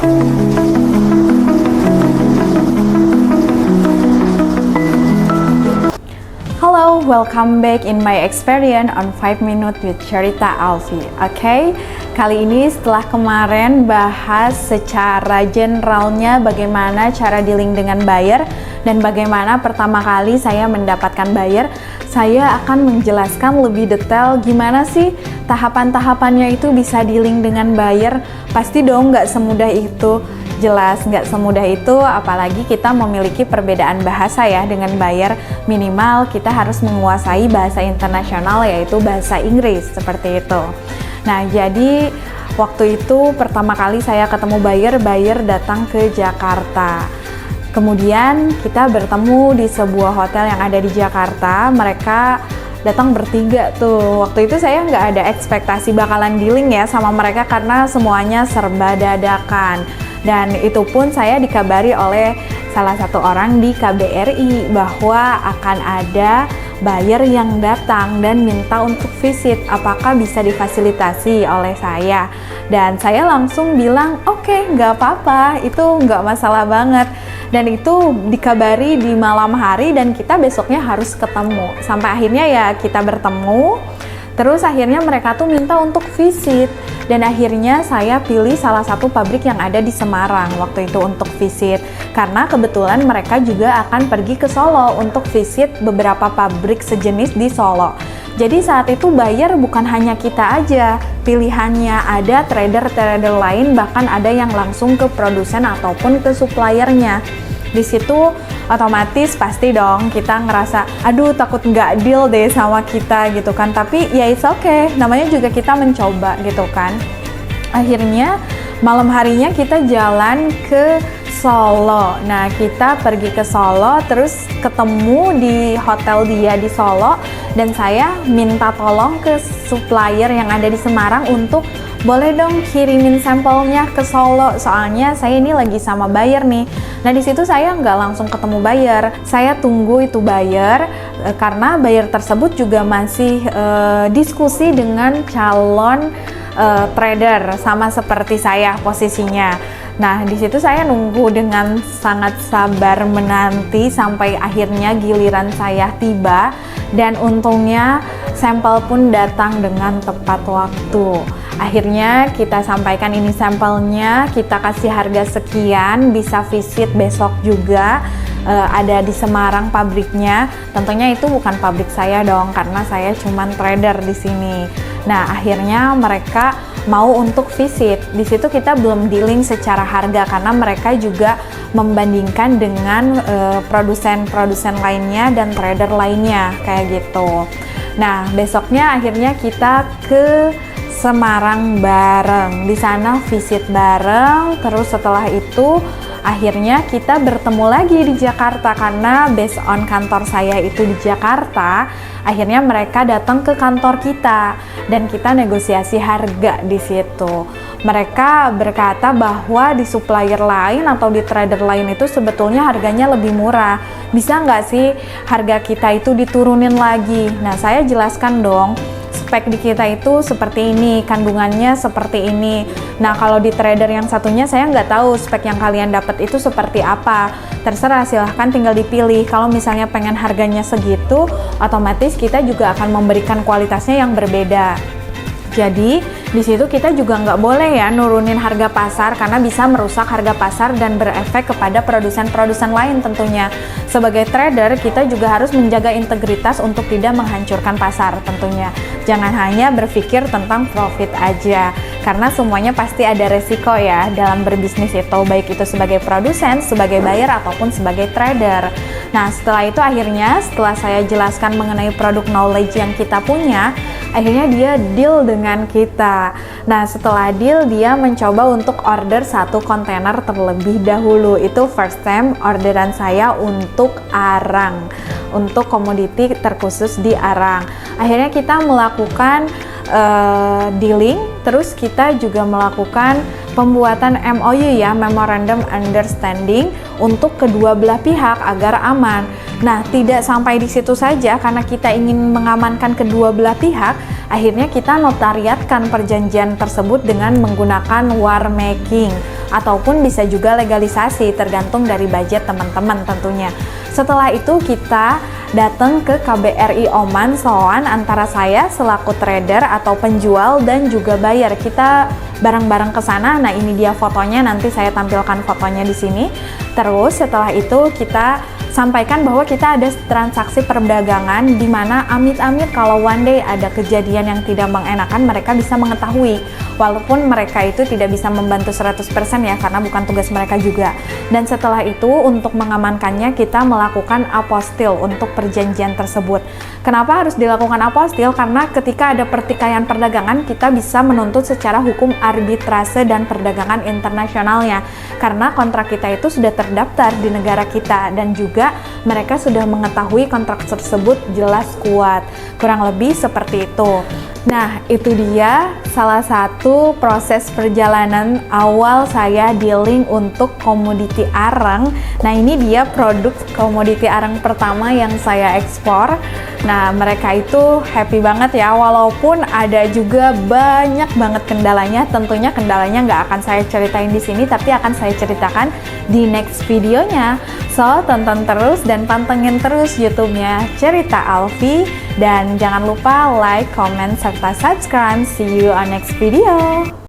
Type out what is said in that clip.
Hello, welcome back in my experience on 5 Minutes with Cerita Alfi. Oke, kali ini setelah kemarin bahas secara generalnya bagaimana cara dealing dengan buyer dan bagaimana pertama kali saya mendapatkan buyer, saya akan menjelaskan lebih detail gimana sih tahapan-tahapannya itu bisa dealing dengan buyer. Pasti dong nggak semudah itu. Jelas nggak semudah itu, apalagi kita memiliki perbedaan bahasa ya dengan buyer. Minimal kita harus menguasai bahasa internasional, yaitu bahasa Inggris, seperti itu. Nah, jadi waktu itu pertama kali saya ketemu buyer datang ke Jakarta. Kemudian kita bertemu di sebuah hotel yang ada di Jakarta. Mereka datang bertiga tuh. Waktu itu saya nggak ada ekspektasi bakalan dealing ya sama mereka karena semuanya serba dadakan. Dan itu pun saya dikabari oleh salah satu orang di KBRI bahwa akan ada buyer yang datang dan minta untuk visit, apakah bisa difasilitasi oleh saya. Dan saya langsung bilang, oke, nggak apa-apa, itu nggak masalah banget. Dan itu dikabari di malam hari dan kita besoknya harus ketemu. Sampai akhirnya ya kita bertemu. Terus akhirnya mereka tuh minta untuk visit dan akhirnya saya pilih salah satu pabrik yang ada di Semarang waktu itu untuk visit karena kebetulan mereka juga akan pergi ke Solo untuk visit beberapa pabrik sejenis di Solo. Jadi saat itu buyer bukan hanya kita aja, pilihannya ada trader-trader lain, bahkan ada yang langsung ke produsen ataupun ke suppliernya. Di situ otomatis pasti dong kita ngerasa aduh takut nggak deal deh sama kita gitu kan, tapi ya it's okay, namanya juga kita mencoba gitu kan. Akhirnya malam harinya kita jalan ke Solo. Nah, kita pergi ke Solo terus ketemu di hotel dia di Solo dan saya minta tolong ke supplier yang ada di Semarang untuk boleh dong kirimin sampelnya ke Solo, soalnya saya ini lagi sama buyer nih. Nah, di situ saya nggak langsung ketemu buyer, saya tunggu itu buyer karena buyer tersebut juga masih diskusi dengan calon trader sama seperti saya posisinya. Nah, di situ saya nunggu dengan sangat sabar menanti sampai akhirnya giliran saya tiba dan untungnya sampel pun datang dengan tepat waktu. Akhirnya kita sampaikan ini sampelnya, kita kasih harga sekian, bisa visit besok juga, ada di Semarang pabriknya. Tentunya itu bukan pabrik saya dong, karena saya cuman trader di sini. Nah, akhirnya mereka mau untuk visit. Di situ kita belum dealing secara harga karena mereka juga membandingkan dengan produsen-produsen lainnya dan trader lainnya kayak gitu. Nah, besoknya akhirnya kita ke Semarang bareng, di sana visit bareng, terus setelah itu akhirnya kita bertemu lagi di Jakarta karena based on kantor saya itu di Jakarta. Akhirnya mereka datang ke kantor kita dan kita negosiasi harga di situ. Mereka berkata bahwa di supplier lain atau di trader lain itu sebetulnya harganya lebih murah. Bisa nggak sih harga kita itu diturunin lagi? Nah, saya jelaskan dong. Spek di kita itu seperti ini, kandungannya seperti ini. Nah, kalau di trader yang satunya saya nggak tahu spek yang kalian dapat itu seperti apa. Terserah, silahkan tinggal dipilih. Kalau misalnya pengen harganya segitu, otomatis kita juga akan memberikan kualitasnya yang berbeda. Jadi di situ kita juga nggak boleh ya nurunin harga pasar karena bisa merusak harga pasar dan berefek kepada produsen-produsen lain tentunya. Sebagai trader kita juga harus menjaga integritas untuk tidak menghancurkan pasar tentunya. Jangan hanya berpikir tentang profit aja karena semuanya pasti ada resiko ya dalam berbisnis itu, baik itu sebagai produsen, sebagai buyer ataupun sebagai trader. Nah, setelah itu akhirnya setelah saya jelaskan mengenai produk knowledge yang kita punya, akhirnya dia deal dengan kita. Nah, setelah deal dia mencoba untuk order 1 kontainer terlebih dahulu. Itu first time orderan saya untuk arang, untuk komoditi terkhusus di arang. Akhirnya kita melakukan dealing, terus kita juga melakukan pembuatan MOU ya, Memorandum Understanding, untuk kedua belah pihak agar aman. Nah, tidak sampai di situ saja, karena kita ingin mengamankan kedua belah pihak, Akhirnya kita notariatkan perjanjian tersebut dengan menggunakan war making, ataupun bisa juga legalisasi, tergantung dari budget teman-teman tentunya. Setelah itu kita datang ke KBRI Oman Soan, antara saya selaku trader atau penjual dan juga buyer. Kita bareng-bareng ke sana. Nah, ini dia fotonya, nanti saya tampilkan fotonya di sini. Terus setelah itu kita sampaikan bahwa kita ada transaksi perdagangan di mana amit-amit kalau one day ada kejadian yang tidak mengenakan, mereka bisa mengetahui, walaupun mereka itu tidak bisa membantu 100% ya, karena bukan tugas mereka juga. Dan setelah itu untuk mengamankannya kita melakukan apostil untuk perjanjian tersebut. Kenapa harus dilakukan apostil? Karena ketika ada pertikaian perdagangan, kita bisa menuntut secara hukum arbitrase dan perdagangan internasionalnya, karena kontrak kita itu sudah terdaftar di negara kita dan juga mereka sudah mengetahui kontrak tersebut jelas kuat. Kurang lebih seperti itu. Nah, itu dia salah satu proses perjalanan awal saya dealing untuk komoditi arang. Nah, ini dia produk komoditi arang pertama yang saya ekspor. Nah, mereka itu happy banget ya, walaupun ada juga banyak banget kendalanya. Tentunya kendalanya nggak akan saya ceritain di sini, tapi akan saya ceritakan di next videonya. So, tonton terus dan pantengin terus YouTube-nya Cerita Alfi. Dan jangan lupa like, comment, serta subscribe. See you on next video.